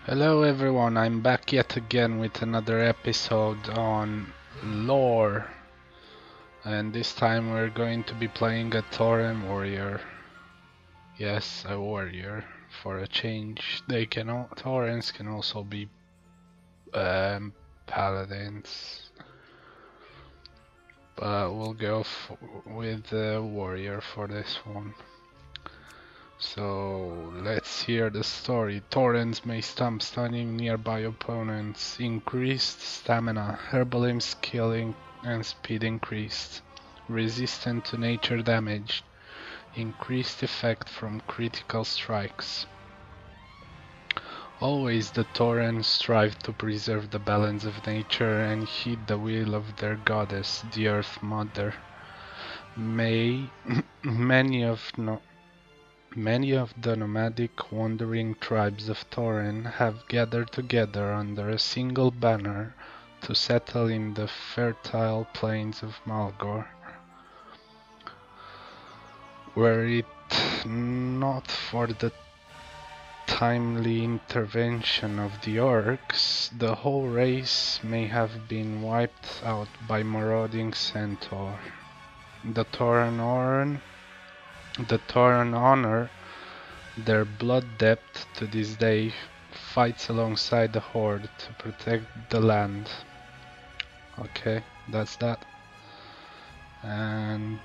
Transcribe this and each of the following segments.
Hello everyone, I'm back yet again with another episode on lore, and this time we're going to be playing a Tauren warrior. Yes, a warrior for a change. Taurens can also be paladins, but we'll go with the warrior for this one. So let's hear the story. Torrents may stump stunning nearby opponents, increased stamina, herbalism skilling and speed increased, resistant to nature damage, increased effect from critical strikes. Always the Tauren strive to preserve the balance of nature and heed the will of their goddess, the Earth Mother. May Many of the nomadic wandering tribes of Tauren have gathered together under a single banner to settle in the fertile plains of Malgor. Were it not for the timely intervention of the orcs, the whole race may have been wiped out by marauding centaur. The Tauren honor their blood debt to this day, fights alongside the Horde to protect the land. Okay, that's that. And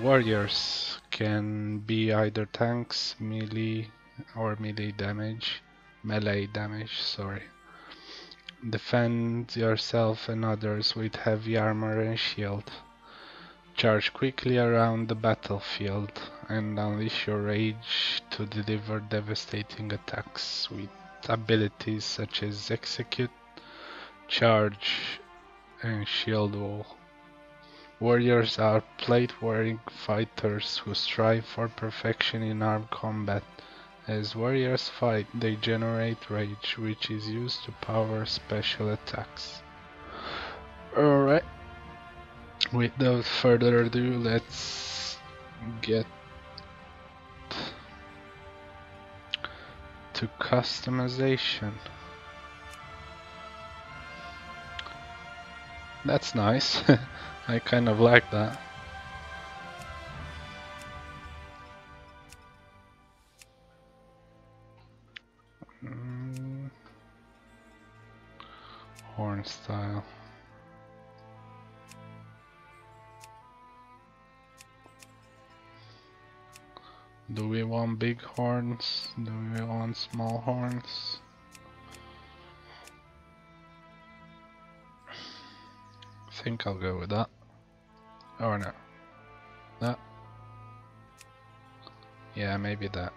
warriors can be either tanks, melee damage, sorry. Defend yourself and others with heavy armor and shield. Charge quickly around the battlefield and unleash your rage to deliver devastating attacks with abilities such as Execute, Charge, and Shield Wall. Warriors are plate-wearing fighters who strive for perfection in armed combat. As warriors fight, they generate rage, which is used to power special attacks. Alright. Without further ado, let's get to customization. That's nice. I kind of like that. Horn style. Do we want big horns? Do we want small horns? I think I'll go with that. Or no. That. Yeah, maybe that.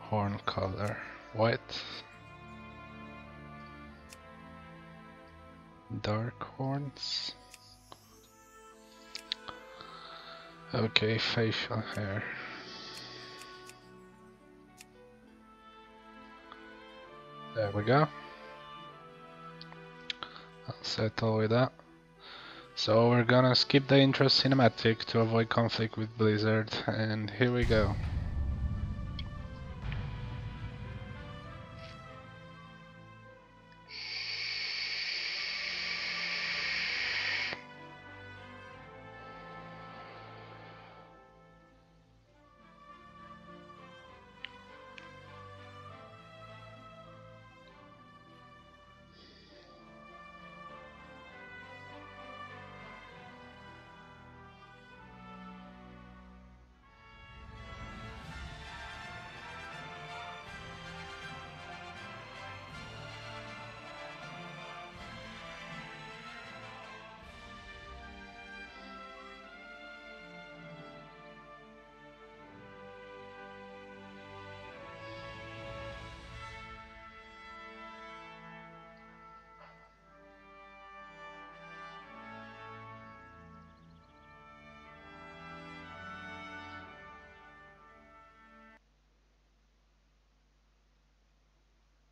Horn color. White. Dark horns. Okay, facial hair. There we go. I'll settle with that. So we're gonna skip the intro cinematic to avoid conflict with Blizzard, and here we go.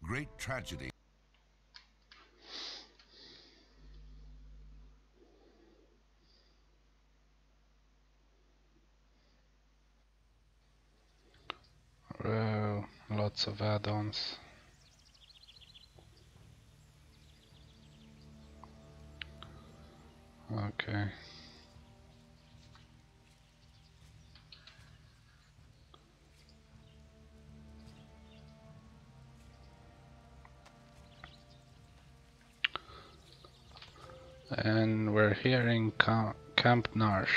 Great tragedy. A lots of add-ons. Okay. And we're here in Camp Narsh.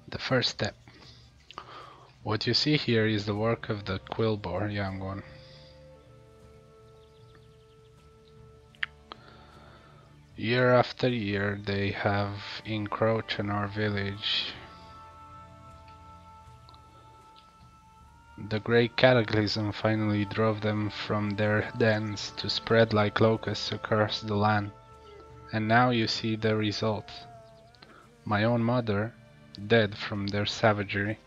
The first step. What you see here is the work of the Quillbore, young one. Year after year they have encroached on our village. The great cataclysm finally drove them from their dens to spread like locusts across the land. And now you see the result. My own mother, dead from their savagery.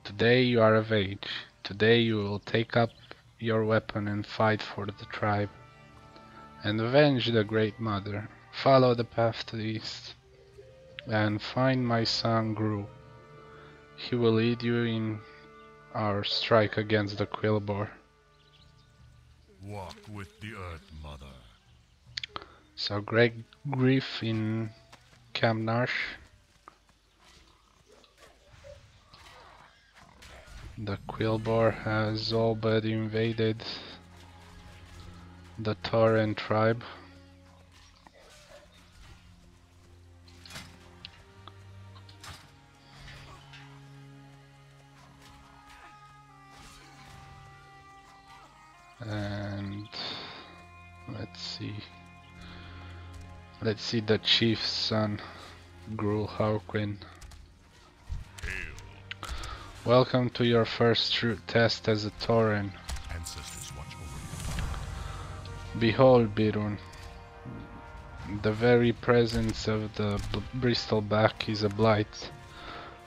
Today you are of age. Today you will take up your weapon and fight for the tribe. And avenge the Great Mother. Follow the path to the east. And find my son Gru. He will lead you in our strike against the Quillbore. Walk with the Earth Mother. So great grief in Camp Narsh. The Quillbore has all but invaded the Tauren tribe. And let's see the chief's son, Gruul Harquin. Welcome to your first true test as a Tauren. Ancestors watch over you. Behold, Birun, the very presence of the bristleback is a blight.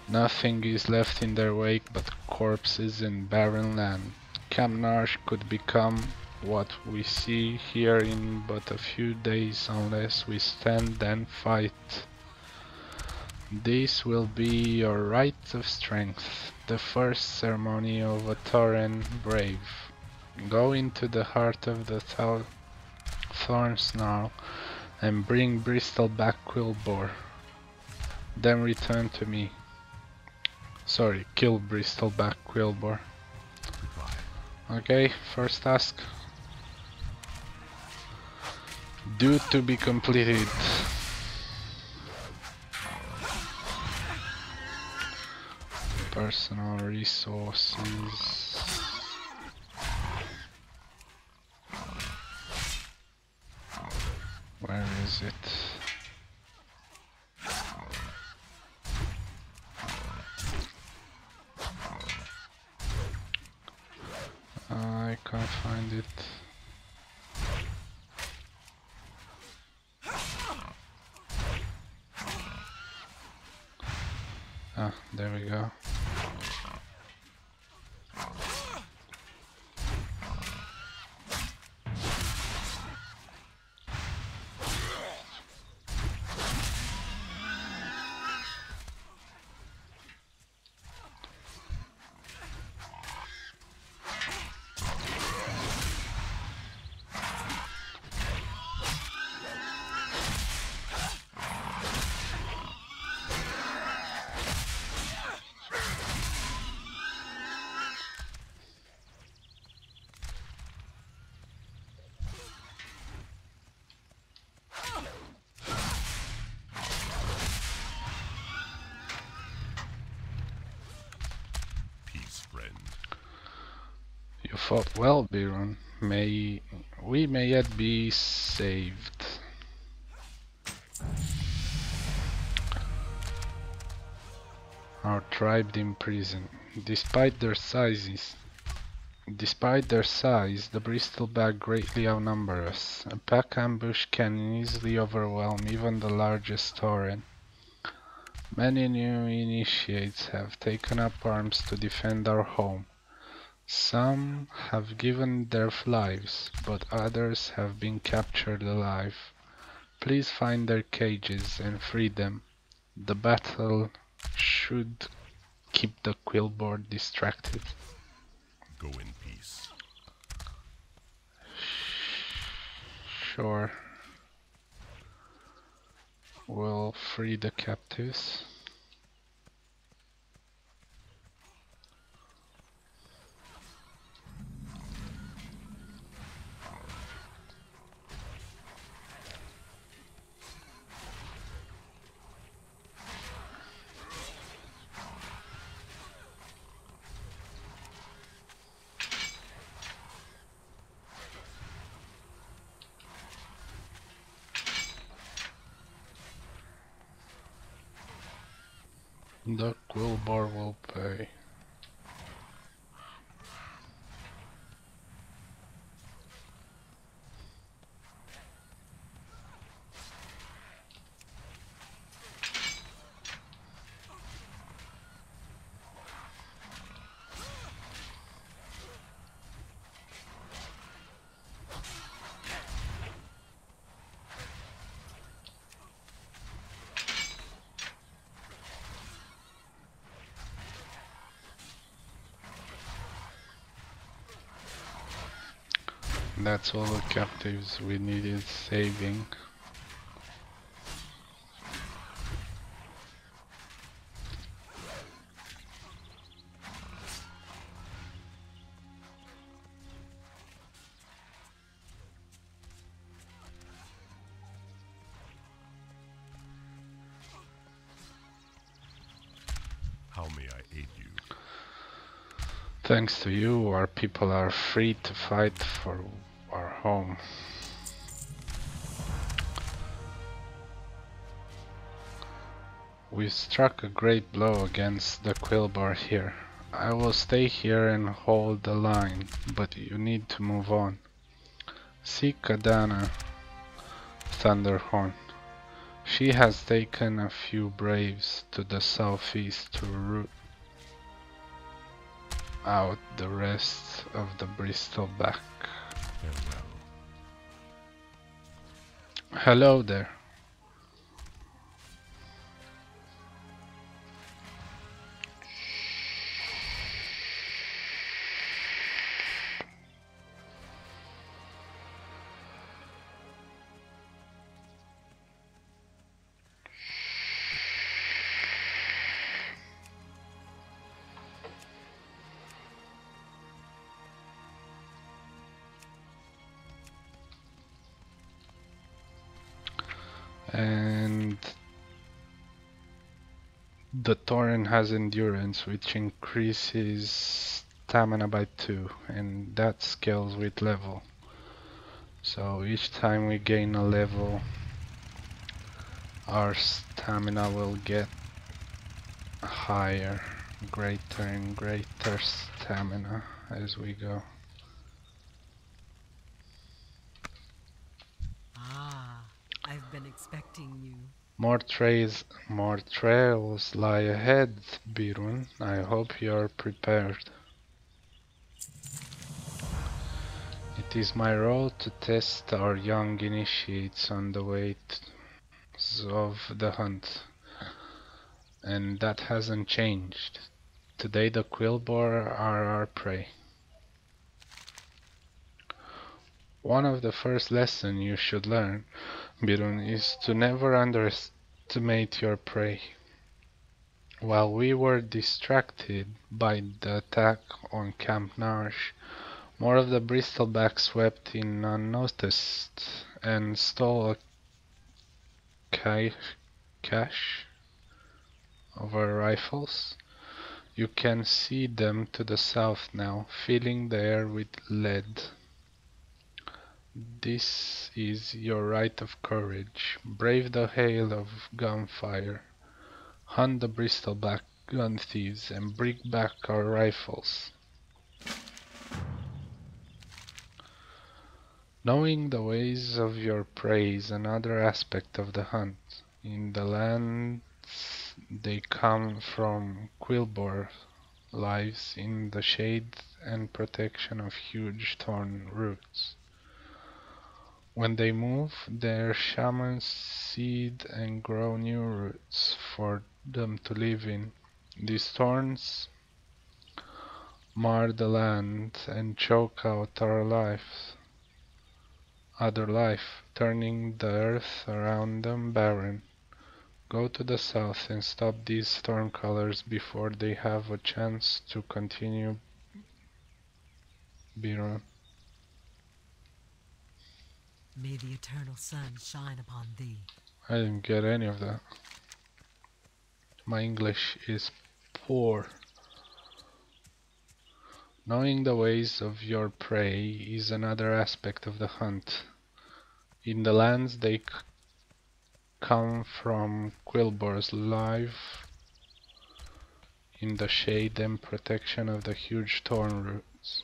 Nothing is left in their wake but corpses and barren land. Camp Narsh could become what we see here in but a few days unless we stand and fight. This will be your rite of strength, the first ceremony of a Tauren brave. Go into the heart of the thorn snarl and bring bristleback Quillbore. Then return to me. Sorry, kill bristleback Quillbore. Okay, first task. Due to be completed. Personal resources. Where is it? I can't find it. Ah, there we go. You fought well, Birun. We may yet be saved. Our tribe in prison. Despite their size, the bristleback greatly outnumber us. A pack ambush can easily overwhelm even the largest Tauren. Many new initiates have taken up arms to defend our home. Some have given their lives, but others have been captured alive. Please find their cages and free them. The battle should keep the Quillboar distracted. Go in peace. Sure. We'll free the captives. The Quillboar will pay. That's all the captives we needed saving. How may I aid you? Thanks to you, our people are free to fight for our home. We struck a great blow against the Quillboar here. I will stay here and hold the line, but you need to move on. Seek Adana, Thunderhorn. She has taken a few braves to the southeast to root out the rest of the Bristleback. Farewell. Hello there. And the Tauren has endurance, which increases stamina by 2, and that scales with level. So each time we gain a level, our stamina will get higher, greater and greater stamina as we go. Ah, I've been expecting you. More trails lie ahead, Birun. I hope you're prepared. It is my role to test our young initiates on the weight of the hunt, and that hasn't changed. Today the Quillboar are our prey. One of the first lessons you should learn, Birun, is to never underestimate your prey. While we were distracted by the attack on Camp Narsh, more of the Bristleback swept in unnoticed and stole a cache of our rifles. You can see them to the south now, filling the air with lead. This is your right of courage. Brave the hail of gunfire. Hunt the Bristleback gun thieves and bring back our rifles. Knowing the ways of your prey is another aspect of the hunt. In the lands they come from, Quillboar lives in the shade and protection of huge thorn roots. When they move, their shamans seed and grow new roots for them to live in. These thorns mar the land and choke out other life, turning the earth around them barren. Go to the south and stop these storm colors before they have a chance to continue. Biron. May the eternal sun shine upon thee. I didn't get any of that. My English is poor. Knowing the ways of your prey is another aspect of the hunt. In the lands they come from, Quilboars live in the shade and protection of the huge thorn roots.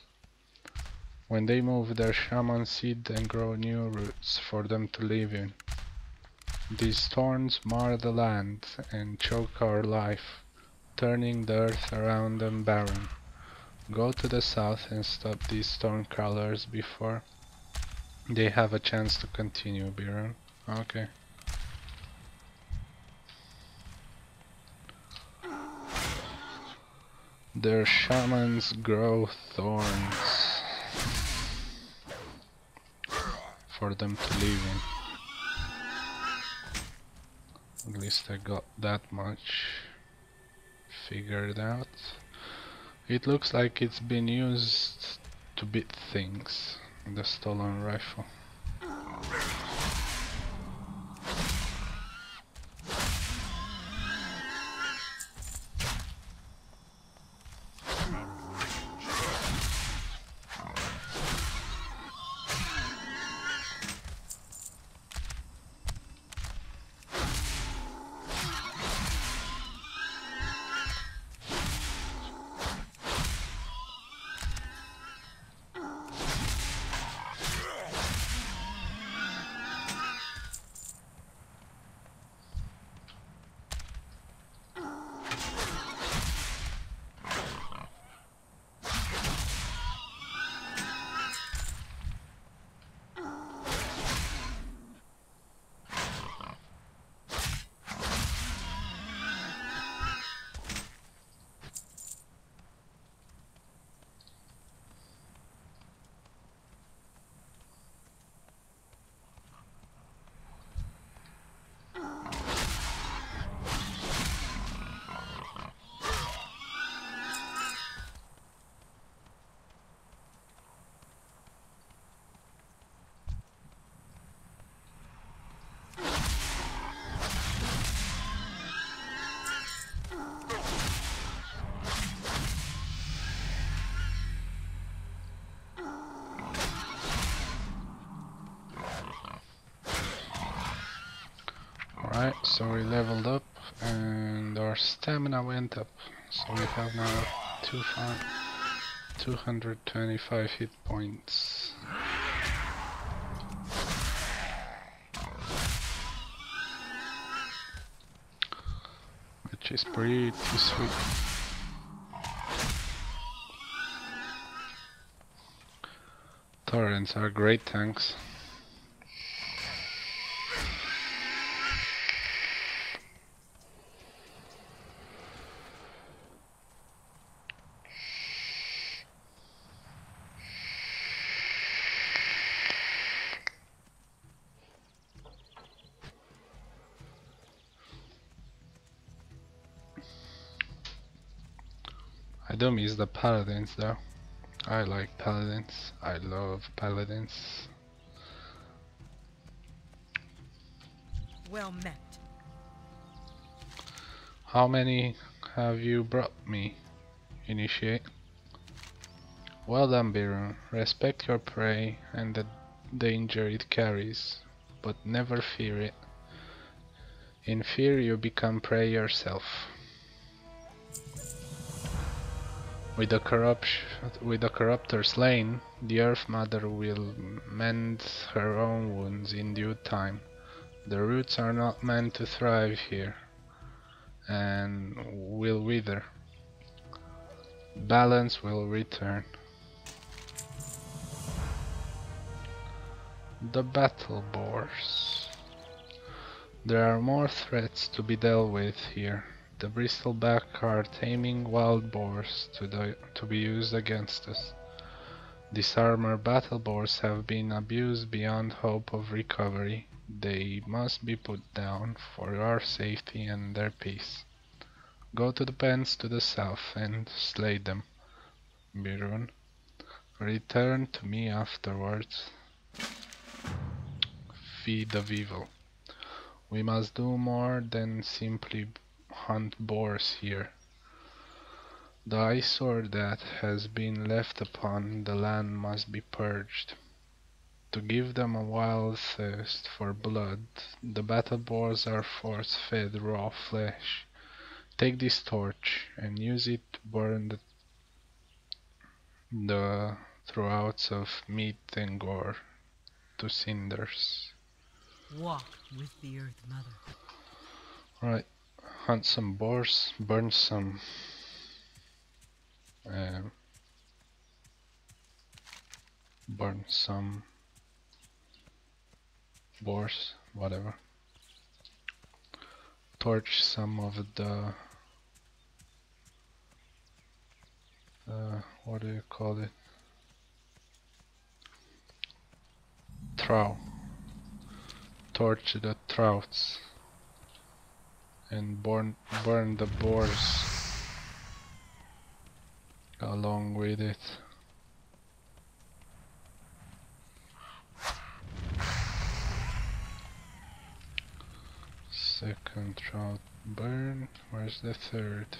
When they move, their shamans seed and grow new roots for them to live in. These thorns mar the land and choke our life, turning the earth around them barren. Go to the south and stop these storm colors before they have a chance to continue, Biron. Okay. Their shamans grow thorns for them to live in. At least I got that much figured out. It looks like it's been used to beat things. The stolen rifle. Alright, so we leveled up and our stamina went up. So we have now 225 hit points. Which is pretty sweet. Taurens are great tanks. I do miss the paladins though. I like paladins. I love paladins. Well met. How many have you brought me? Initiate. Well done, Biron. Respect your prey and the danger it carries, but never fear it. In fear you become prey yourself. With the corruptor slain, the Earth Mother will mend her own wounds in due time. The roots are not meant to thrive here, and will wither. Balance will return. The battle boars. There are more threats to be dealt with here. The bristleback are taming wild boars to be used against us. These armored battle boars have been abused beyond hope of recovery. They must be put down for our safety and their peace. Go to the pens to the south and slay them, Birun. Return to me afterwards. Feed the evil. We must do more than simply hunt boars here. The eyesore that has been left upon the land must be purged. To give them a wild thirst for blood, the battle boars are force-fed raw flesh. Take this torch and use it to burn the throats of meat and gore to cinders. Walk with the Earth Mother. Right, hunt some boars, burn some boars, whatever. Torch some of the what do you call it? Trough. Torch the troughs and burn the boars along with it. Second trout burn. Where's the third?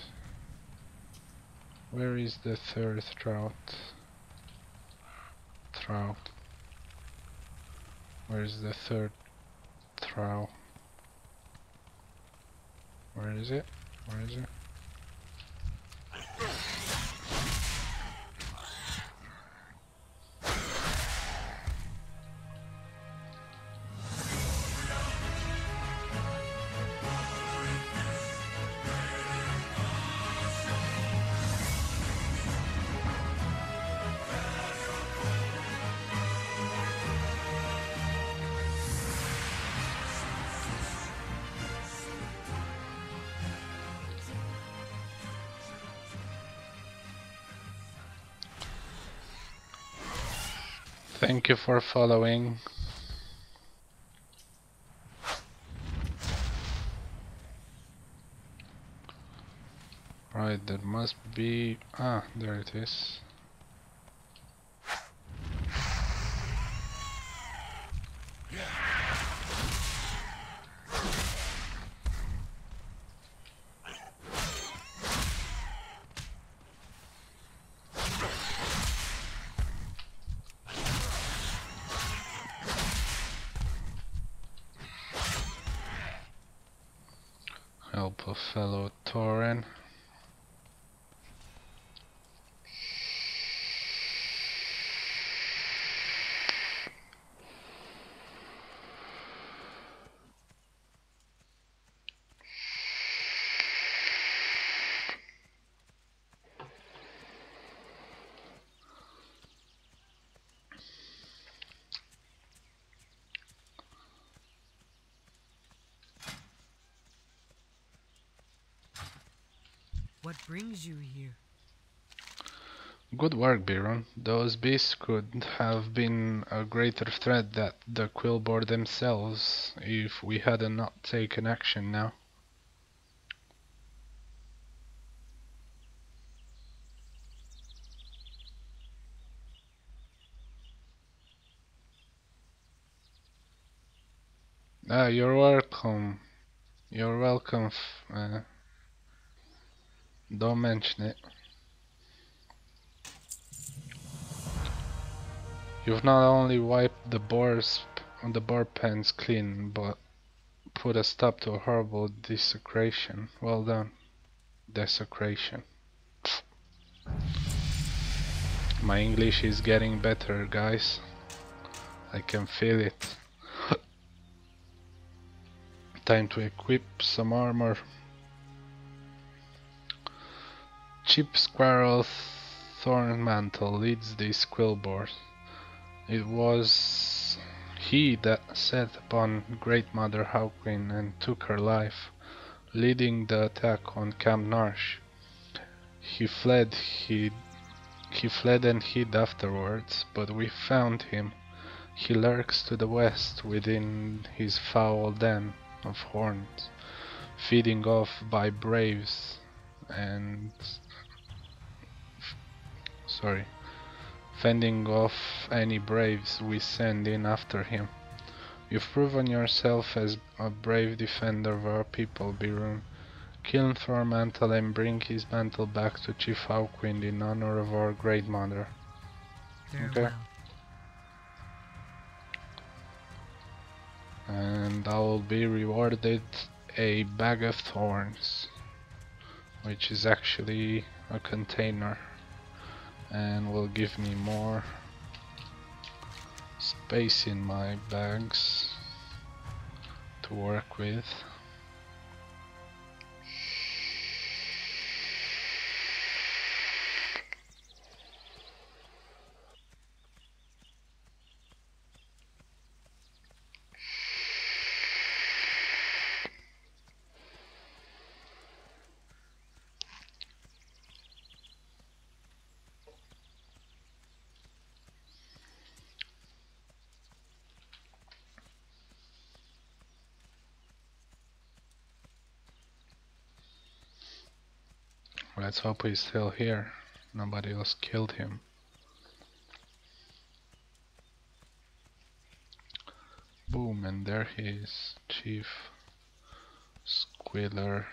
Where is the third trout? Where's the third trout? Where is it? Where is it? Thank you for following. Right, there must be... Ah, there it is. Help a fellow Tauren. What brings you here? Good work, Biron. Those beasts could have been a greater threat than the Quillboar themselves if we had not taken action now. Ah, you're welcome. You're welcome. Don't mention it. You've not only wiped the boar pens clean, but put a stop to a horrible desecration. Well done. Desecration. My English is getting better, guys. I can feel it. Time to equip some armor. Cheap Squirrel Thorn Mantle leads these Quillboars. It was he that set upon Great Mother Hawkwind and took her life, leading the attack on Camp Narsh. He fled, he fled and hid afterwards, but we found him. He lurks to the west within his foul den of horns, feeding off by braves and fending off any braves we send in after him. You've proven yourself as a brave defender of our people, Birun. Kill Thormantle and bring his mantle back to Chief Hawkwind in honor of our Great Mother. Okay. Farewell. And I will be rewarded a bag of thorns, which is actually a container, and will give me more space in my bags to work with. Let's hope he's still here. Nobody else killed him. Boom, and there he is, Chief Squiller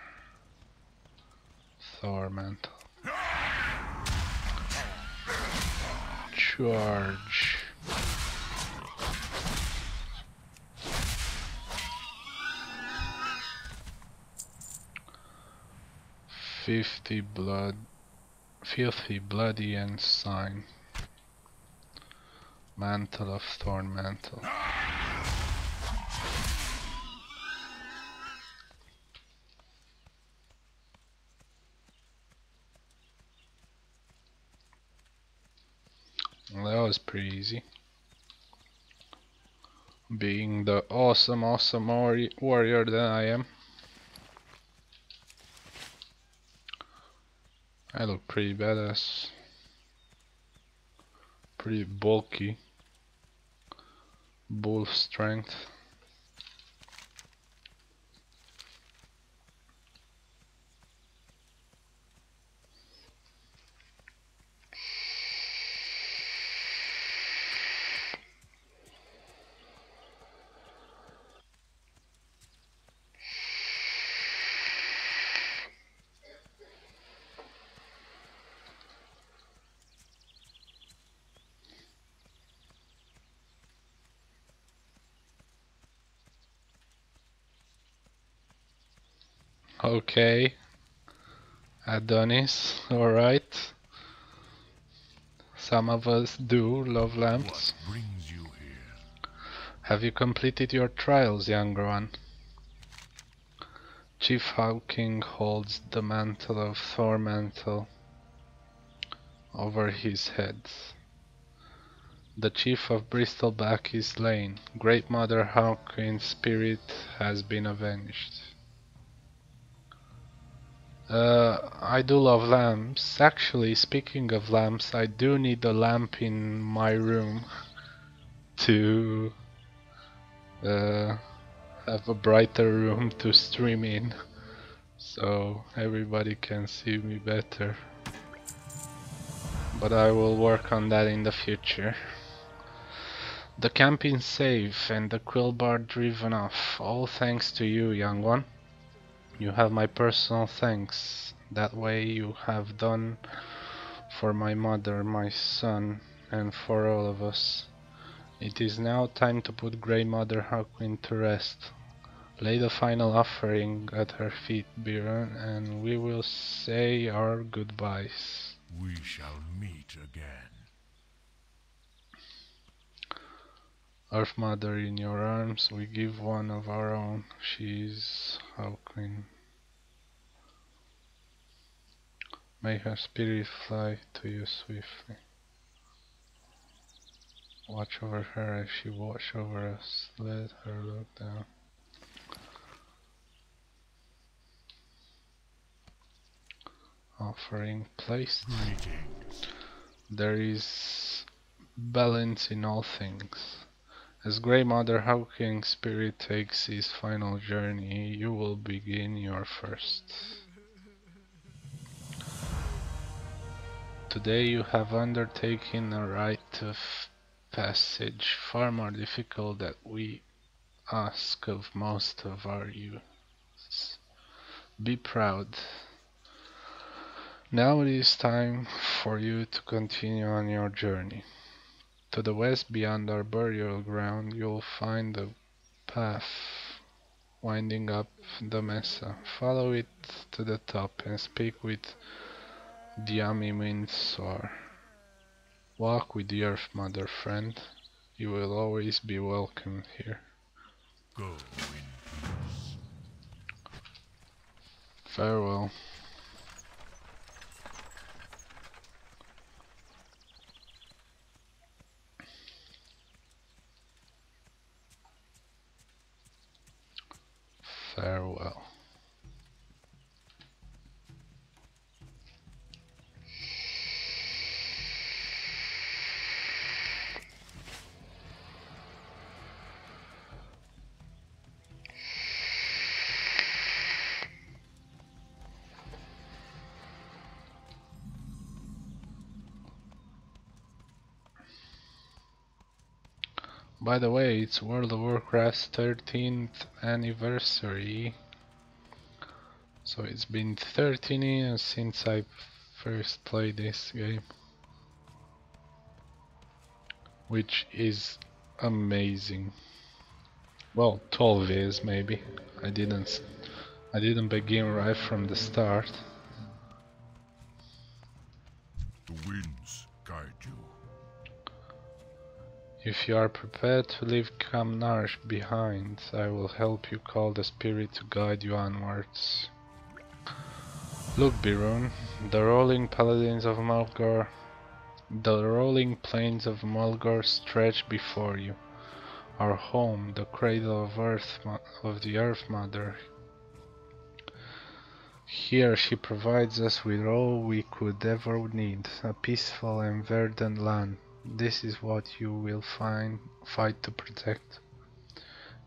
Thormantle. Charge. Filthy, bloody ensign. Mantle of Thornmantle. Well, that was pretty easy. Being the awesome warrior that I am. I look pretty badass. Pretty bulky. Bull strength. Okay, Adonis, alright. Some of us do love lamps. What brings you here? Have you completed your trials, young one? Chief Hawking holds the mantle of Thormantle over his head. The chief of Bristleback is slain. Great Mother Hawking's spirit has been avenged. I do love lamps. Actually, speaking of lamps, I do need a lamp in my room to have a brighter room to stream in, so everybody can see me better. But I will work on that in the future. The camping's safe and the Quillbar driven off, all thanks to you, young one. You have my personal thanks. That way you have done for my mother, my son, and for all of us. It is now time to put Grey Mother Hawkwind to rest. Lay the final offering at her feet, Biron, and we will say our goodbyes. We shall meet again. Earth Mother, in your arms we give one of our own. She is Hawkwind. May her spirit fly to you swiftly. Watch over her as she watch over us. Let her look down. offering placed. Greetings. There is balance in all things. As Grey Mother Hawking Spirit takes his final journey, you will begin your first. Today you have undertaken a rite of passage far more difficult than we ask of most of our youths. Be proud. Now it is time for you to continue on your journey. To the west beyond our burial ground you'll find a path winding up the mesa. Follow it to the top and speak with Diami Minthor. Walk with the Earth Mother, friend. You will always be welcome here. Go in peace. Farewell. Farewell. By the way, it's World of Warcraft's 13th anniversary. So it's been 13 years since I first played this game. Which is amazing. Well, 12 years maybe. I didn't begin right from the start. The winds guide you. If you are prepared to leave Kamnarsh behind, I will help you call the spirit to guide you onwards. Look, Birun, the rolling plains of Mulgore stretch before you. Our home, the cradle of the Earth Mother. Here she provides us with all we could ever need, a peaceful and verdant land. This is what you will fight to protect.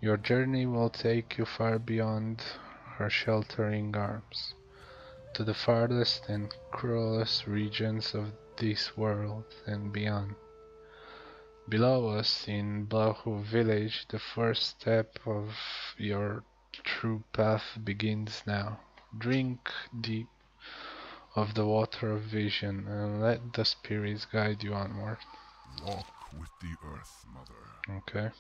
Your journey will take you far beyond her sheltering arms, to the farthest and cruelest regions of this world and beyond. Below us in Blahu village, the first step of your true path begins now. Drink deep of the water of vision and let the spirits guide you onward. Walk with the Earth Mother. Okay.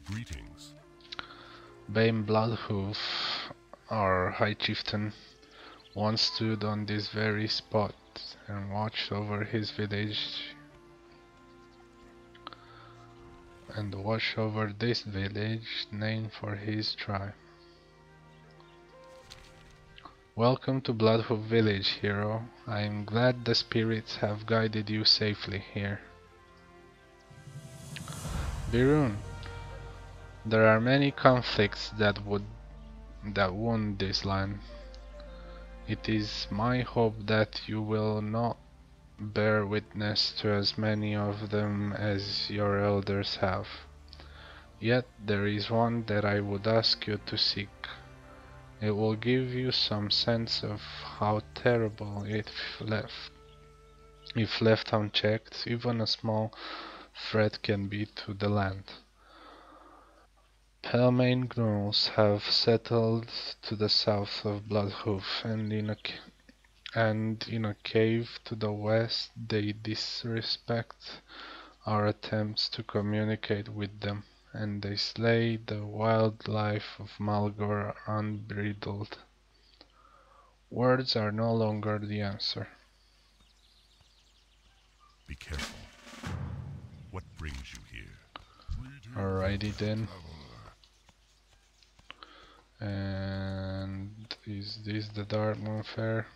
Greetings. Bane Bloodhoof, our High Chieftain, once stood on this very spot and watched over his village this village named for his tribe. Welcome to Bloodhoof village, hero. I am glad the spirits have guided you safely here. Birun, there are many conflicts that wound this land. It is my hope that you will not bear witness to as many of them as your elders have. Yet there is one that I would ask you to seek. It will give you some sense of how terrible if left unchecked, even a small threat can be to the land. Pelmane gnolls have settled to the south of Bloodhoof, and in a cave to the west they disrespect our attempts to communicate with them, and they slay the wildlife of Malgor unbridled. Words are no longer the answer. Be careful. What brings you here? Alrighty then. And is this the Darkmoon Fair?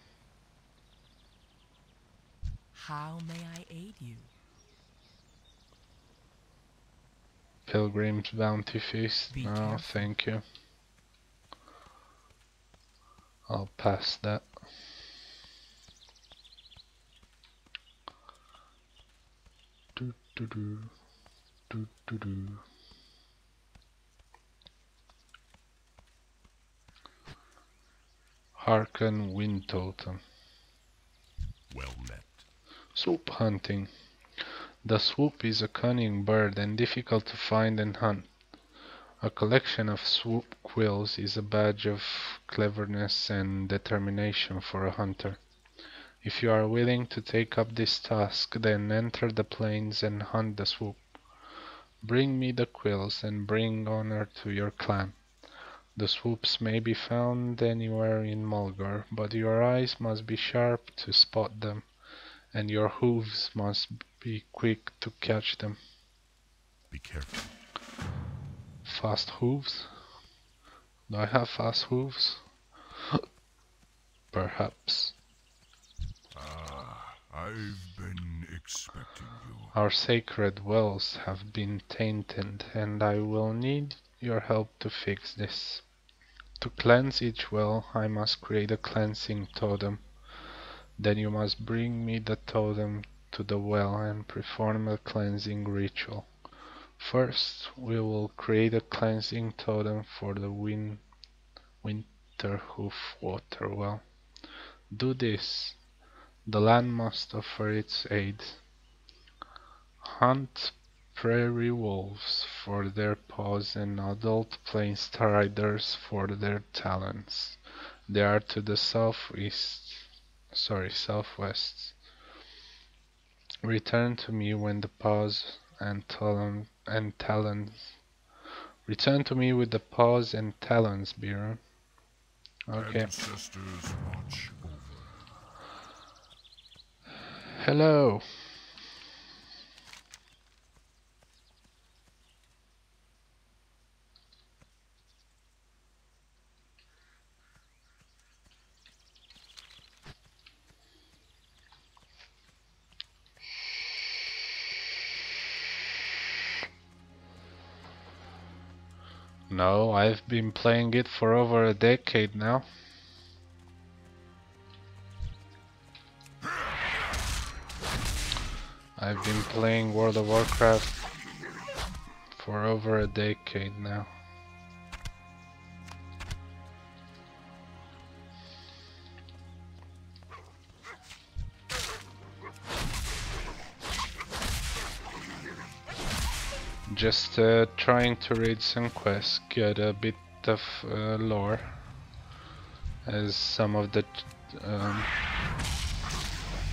How may I aid you? Pilgrim's Bounty Feast? Be No, careful. thank you. I'll pass that. Do do do do do do. Hearken Wind Totem. Well met. Swoop hunting. The swoop is a cunning bird and difficult to find and hunt. A collection of swoop quills is a badge of cleverness and determination for a hunter. If you are willing to take up this task, then enter the plains and hunt the swoop. Bring me the quills and bring honor to your clan. The swoops may be found anywhere in Mulgar, but your eyes must be sharp to spot them, and your hooves must be quick to catch them. Be careful. Fast hooves? Do I have fast hooves? Perhaps. I've been expecting you. Our sacred wells have been tainted, and I will need your help to fix this. To cleanse each well, I must create a cleansing totem. Then you must bring me the totem to the well and perform a cleansing ritual. First, we will create a cleansing totem for the Winterhoof water well. Do this. The land must offer its aid. Hunt prairie wolves for their paws and adult plain striders for their talons. They are to the southwest. Return to me when the paws and talons. Return to me with the paws and talons, Biron. Okay. Ancestors watch over. Hello. No, I've been playing it for over a decade now. I've been playing World of Warcraft for over a decade now. Just trying to read some quests, get a bit of lore, as some of the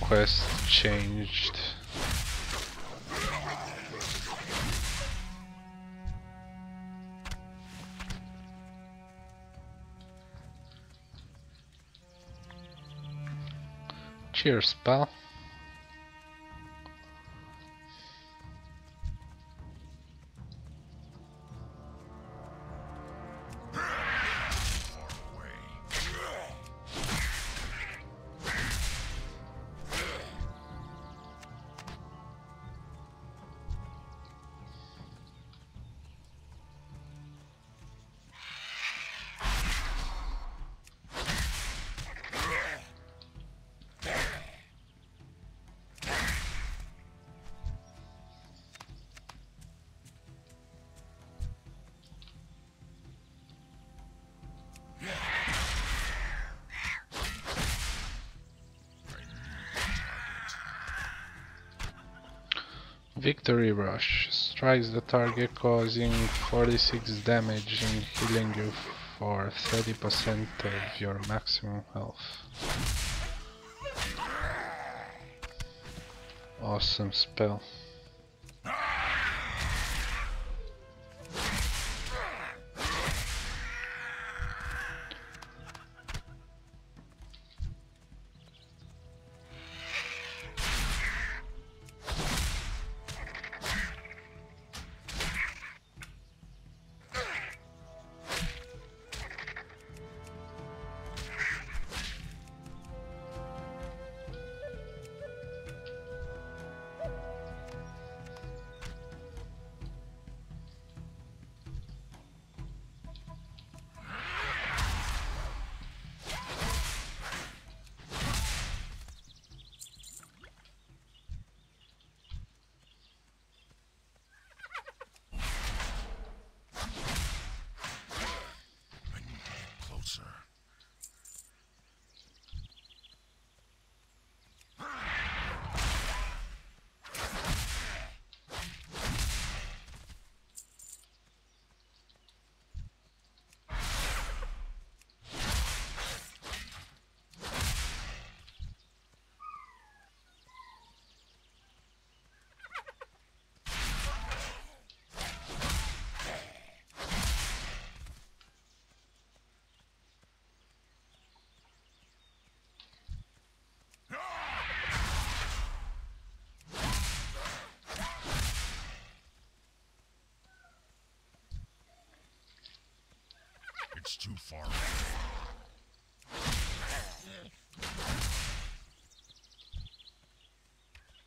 quests changed. Cheers, pal. Victory Rush. strikes the target, causing 46 damage and healing you for 30% of your maximum health. Awesome spell. It's too far.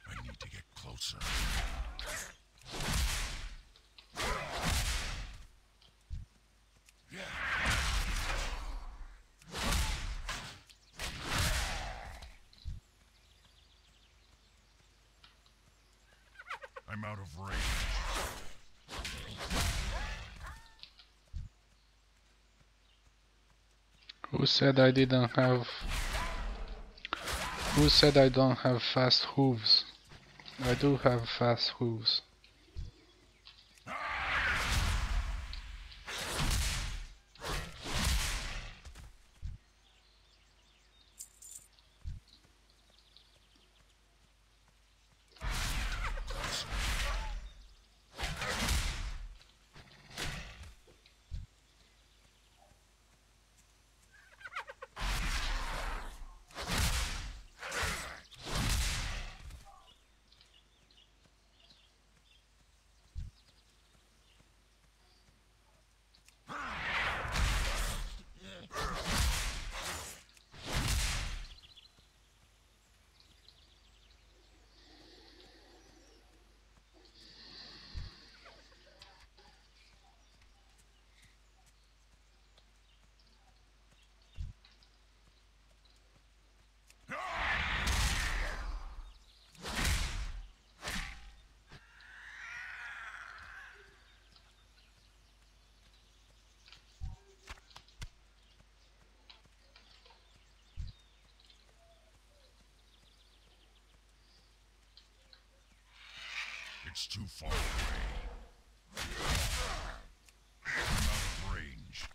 I need to get closer. I'm out of range. Who said I didn't have... Who said I don't have fast hooves? I do have fast hooves. It's too far away. I'm out of range.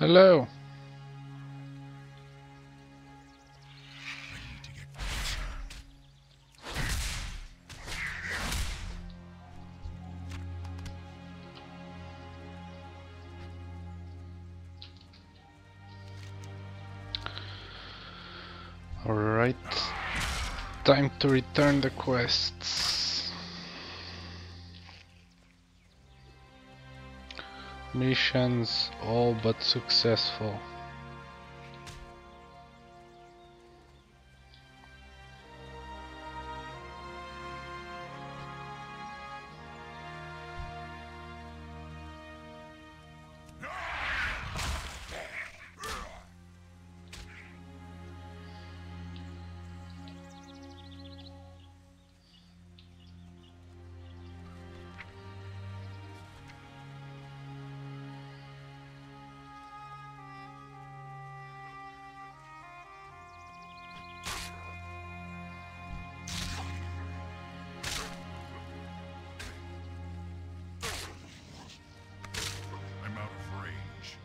Hello. Alright. Time to return the quests. Missions all but successful. I'm out of range.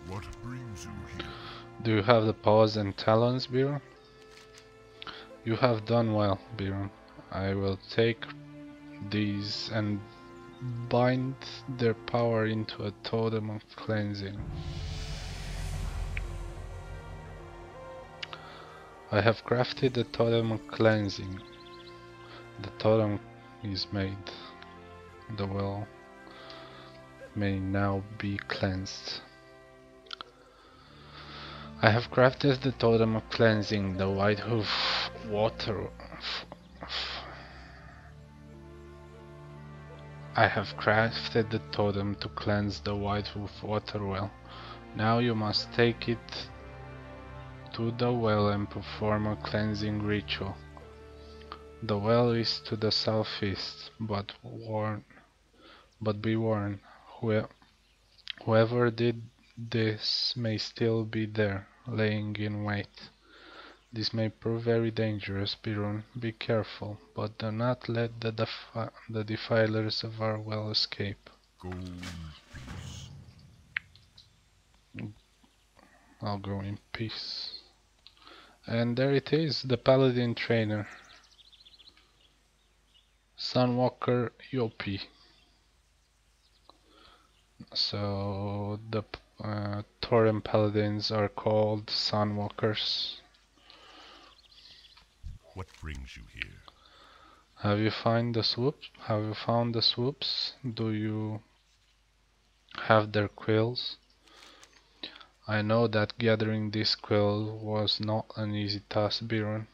What brings you here? Do you have the paws and talons, Biron? You have done well, Biron. I will take these and bind their power into a totem of cleansing. I have crafted a totem of cleansing. The totem is made. The well may now be cleansed. I have crafted the totem of cleansing, the white hoof water. I have crafted the totem to cleanse the white hoof water well. Now you must take it to the well and perform a cleansing ritual. The well is to the southeast, but be warned, whoever did this may still be there, laying in wait. This may prove very dangerous, Birun. Be careful, but do not let the defilers of our well escape. Go in peace. I'll go in peace. And there it is, the paladin trainer. Sunwalker Yopi. So the Tauren paladins are called Sunwalkers. What brings you here? Have you found the swoops? Have you found the swoops? Do you have their quills? I know that gathering this quill was not an easy task, Biron.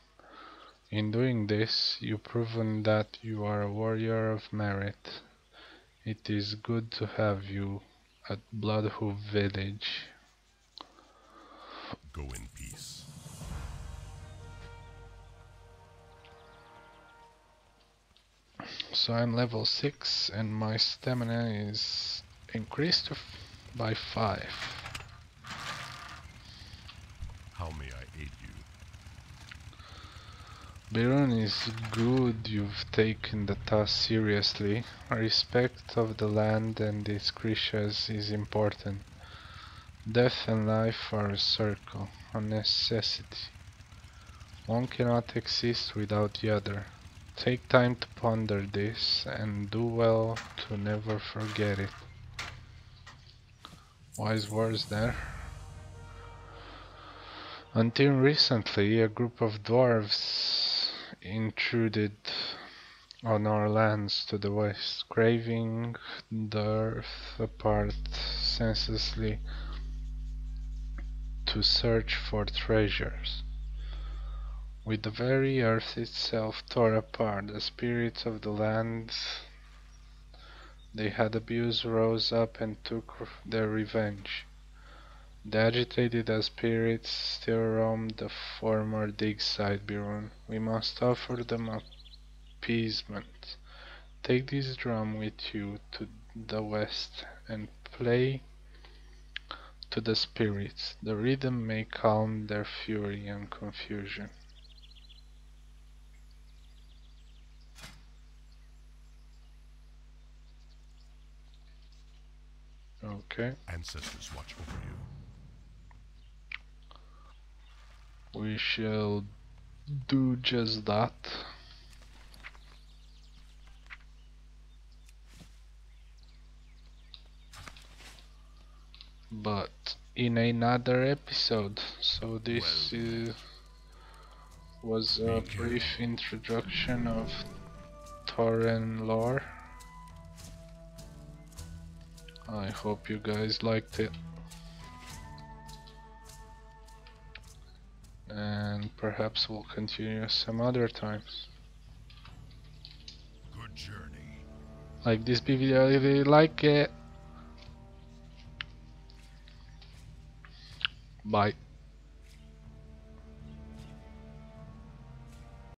In doing this, you've proven that you are a warrior of merit. It is good to have you at Bloodhoof Village. Go in peace. So I'm level 6 and my stamina is increased by 5. How may I aid you? Biron is good, you've taken the task seriously. Respect of the land and its creatures is important. Death and life are a circle, a necessity. One cannot exist without the other. Take time to ponder this and do well to never forget it. Wise words there. Until recently, a group of dwarves intruded on our lands to the west, craving the earth apart senselessly to search for treasures. With the very earth itself tore apart, the spirits of the land they had abused rose up and took their revenge. The agitated spirits still roam the former dig site, Biron. We must offer them appeasement. Take this drum with you to the west and play to the spirits. The rhythm may calm their fury and confusion. Okay, Ancestors watch over you. we shall do just that. But in another episode. So this was a brief introduction of Tauren lore. I hope you guys liked it. And perhaps we'll continue some other times. Good journey. Like this video if you like it. Bye.